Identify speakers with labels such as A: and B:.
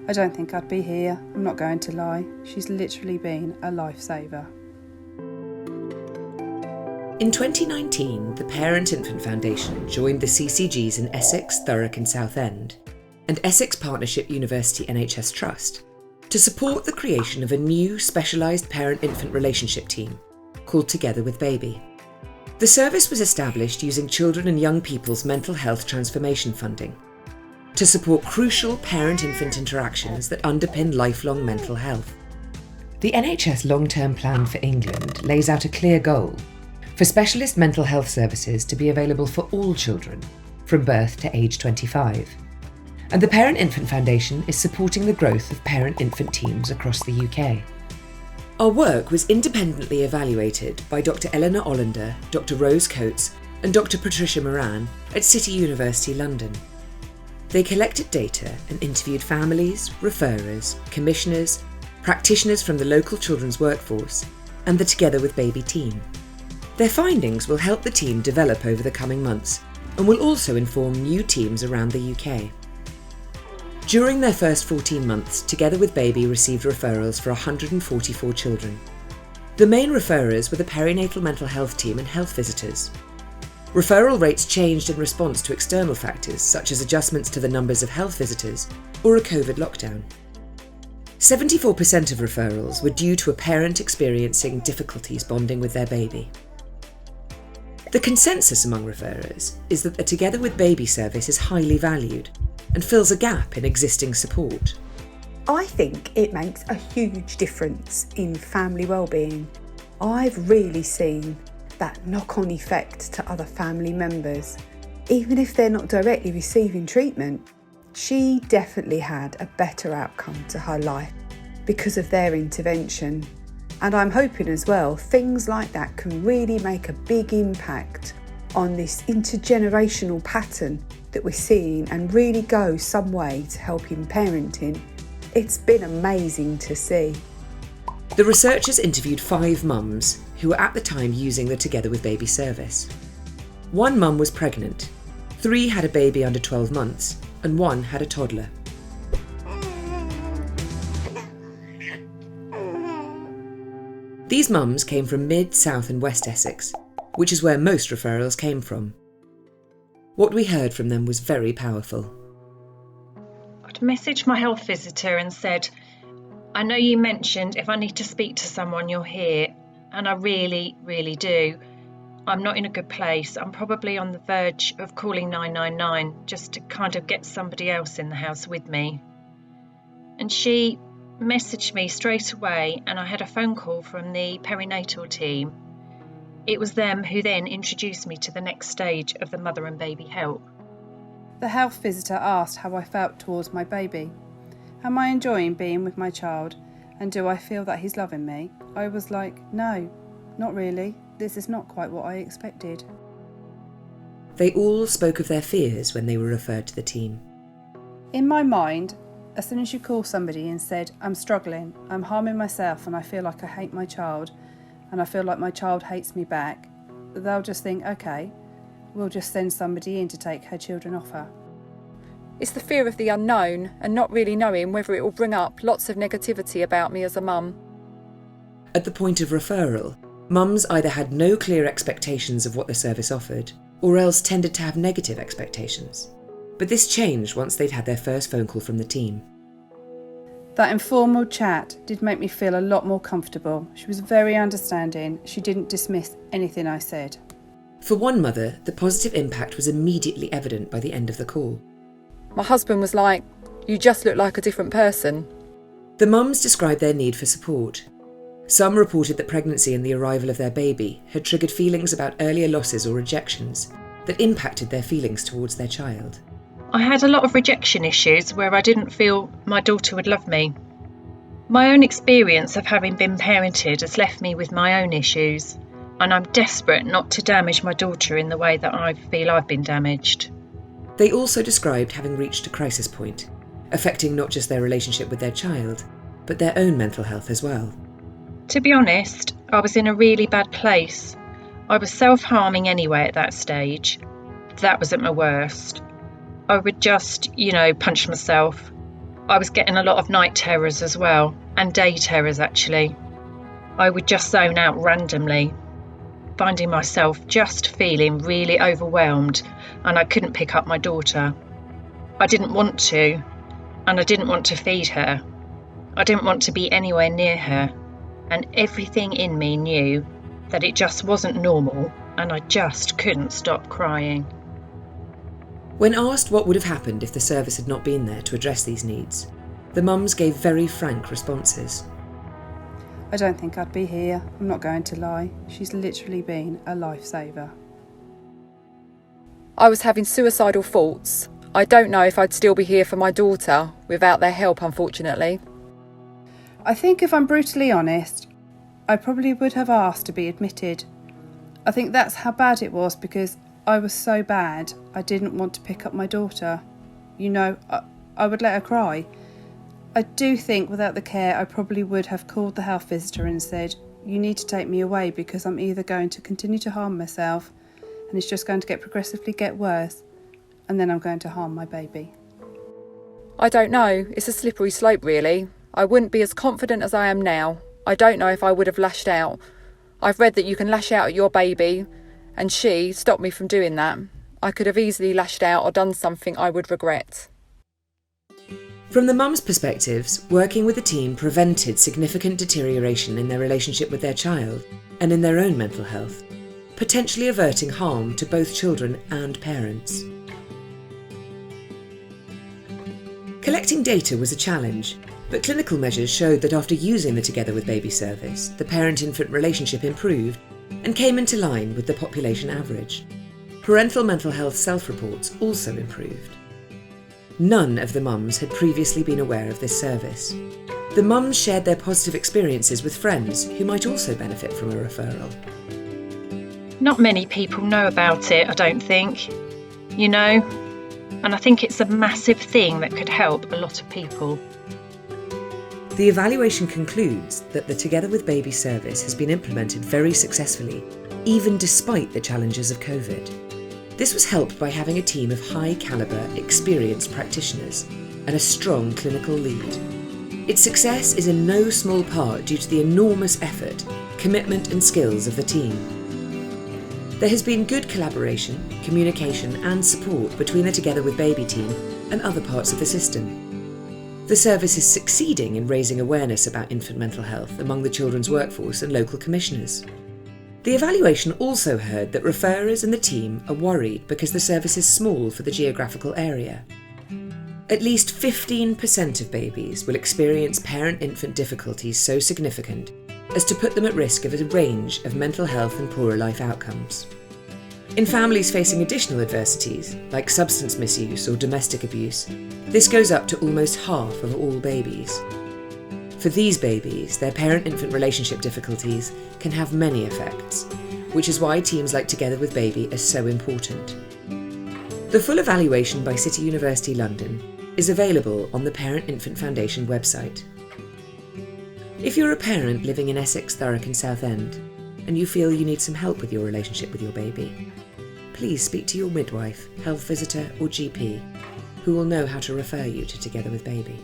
A: I don't think I'd be here, I'm not going to lie. She's literally been a lifesaver.
B: In 2019, the Parent Infant Foundation joined the CCGs in Essex, Thurrock and Southend, and Essex Partnership University NHS Trust to support the creation of a new specialised parent-infant relationship team called Together with Baby. The service was established using children and young people's mental health transformation funding to support crucial parent-infant interactions that underpin lifelong mental health. The NHS Long-Term Plan for England lays out a clear goal for specialist mental health services to be available for all children from birth to age 25. And the Parent Infant Foundation is supporting the growth of parent-infant teams across the UK. Our work was independently evaluated by Dr. Eleanor Ollander, Dr. Rose Coates and Dr. Patricia Moran at City University London. They collected data and interviewed families, referrers, commissioners, practitioners from the local children's workforce and the Together with Baby team. Their findings will help the team develop over the coming months and will also inform new teams around the UK. During their first 14 months, Together with Baby received referrals for 144 children. The main referrers were the perinatal mental health team and health visitors. Referral rates changed in response to external factors such as adjustments to the numbers of health visitors or a COVID lockdown. 74% of referrals were due to a parent experiencing difficulties bonding with their baby. The consensus among referrers is that the Together with Baby service is highly valued and fills a gap in existing support.
C: I think it makes a huge difference in family wellbeing. I've really seen that knock-on effect to other family members. Even if they're not directly receiving treatment, she definitely had a better outcome to her life because of their intervention. And I'm hoping as well, things like that can really make a big impact on this intergenerational pattern that we're seeing and really go some way to helping parenting. It's been amazing to see.
B: The researchers interviewed 5 mums who were at the time using the Together with Baby service. 1 mum was pregnant, 3 had a baby under 12 months, and 1 had a toddler. These mums came from Mid, South and West Essex, which is where most referrals came from. What we heard from them was very powerful.
D: I'd messaged my health visitor and said, I know you mentioned if I need to speak to someone you're here, and I really, really do. I'm not in a good place. I'm probably on the verge of calling 999 just to kind of get somebody else in the house with me. And she messaged me straight away and I had a phone call from the perinatal team. It was them who then introduced me to the next stage of the mother and baby help.
A: The health visitor asked how I felt towards my baby. Am I enjoying being with my child? And do I feel that he's loving me? I was like, no, not really. This is not quite what I expected.
B: They all spoke of their fears when they were referred to the team.
A: In my mind, as soon as you call somebody and said, I'm struggling, I'm harming myself and I feel like I hate my child and I feel like my child hates me back, they'll just think, okay, we'll just send somebody in to take her children off her.
E: It's the fear of the unknown and not really knowing whether it will bring up lots of negativity about me as a mum.
B: At the point of referral, mums either had no clear expectations of what the service offered, or else tended to have negative expectations. But this changed once they'd had their first phone call from the team.
A: That informal chat did make me feel a lot more comfortable. She was very understanding. She didn't dismiss anything I said.
B: For one mother, the positive impact was immediately evident by the end of the call.
E: My husband was like, you just look like a different person.
B: The mums described their need for support. Some reported that pregnancy and the arrival of their baby had triggered feelings about earlier losses or rejections that impacted their feelings towards their child.
D: I had a lot of rejection issues where I didn't feel my daughter would love me. My own experience of having been parented has left me with my own issues, and I'm desperate not to damage my daughter in the way that I feel I've been damaged.
B: They also described having reached a crisis point, affecting not just their relationship with their child, but their own mental health as well.
D: To be honest, I was in a really bad place. I was self-harming anyway at that stage. That was at my worst. I would just, punch myself. I was getting a lot of night terrors as well, and day terrors actually. I would just zone out randomly, finding myself just feeling really overwhelmed, and I couldn't pick up my daughter. I didn't want to, and I didn't want to feed her. I didn't want to be anywhere near her, and everything in me knew that it just wasn't normal, and I just couldn't stop crying.
B: When asked what would have happened if the service had not been there to address these needs, the mums gave very frank responses.
A: I don't think I'd be here, I'm not going to lie. She's literally been a lifesaver.
E: I was having suicidal thoughts. I don't know if I'd still be here for my daughter without their help, unfortunately.
A: I think if I'm brutally honest, I probably would have asked to be admitted. I think that's how bad it was, because I was so bad I didn't want to pick up my daughter. You know, I would let her cry. I do think without the care I probably would have called the health visitor and said, you need to take me away because I'm either going to continue to harm myself and it's just going to progressively get worse, and then I'm going to harm my baby.
E: I don't know, it's a slippery slope really. I wouldn't be as confident as I am now. I don't know if I would have lashed out. I've read that you can lash out at your baby, and she stopped me from doing that. I could have easily lashed out or done something I would regret.
B: From the mums' perspectives, working with the team prevented significant deterioration in their relationship with their child and in their own mental health, potentially averting harm to both children and parents. Collecting data was a challenge, but clinical measures showed that after using the Together with Baby service, the parent-infant relationship improved and came into line with the population average. Parental mental health self-reports also improved. None of the mums had previously been aware of this service. The mums shared their positive experiences with friends who might also benefit from a referral.
D: Not many people know about it, I don't think. You know, and I think it's a massive thing that could help a lot of people.
B: The evaluation concludes that the Together with Baby service has been implemented very successfully, even despite the challenges of COVID. This was helped by having a team of high-calibre, experienced practitioners and a strong clinical lead. Its success is in no small part due to the enormous effort, commitment and skills of the team. There has been good collaboration, communication and support between the Together with Baby team and other parts of the system. The service is succeeding in raising awareness about infant mental health among the children's workforce and local commissioners. The evaluation also heard that referrers and the team are worried because the service is small for the geographical area. At least 15% of babies will experience parent-infant difficulties so significant as to put them at risk of a range of mental health and poorer life outcomes. In families facing additional adversities, like substance misuse or domestic abuse, this goes up to almost half of all babies. For these babies, their parent-infant relationship difficulties can have many effects, which is why teams like Together with Baby are so important. The full evaluation by City University London is available on the Parent-Infant Foundation website. If you're a parent living in Essex, Thurrock and Southend, and you feel you need some help with your relationship with your baby, please speak to your midwife, health visitor or GP, who will know how to refer you to Together with Baby.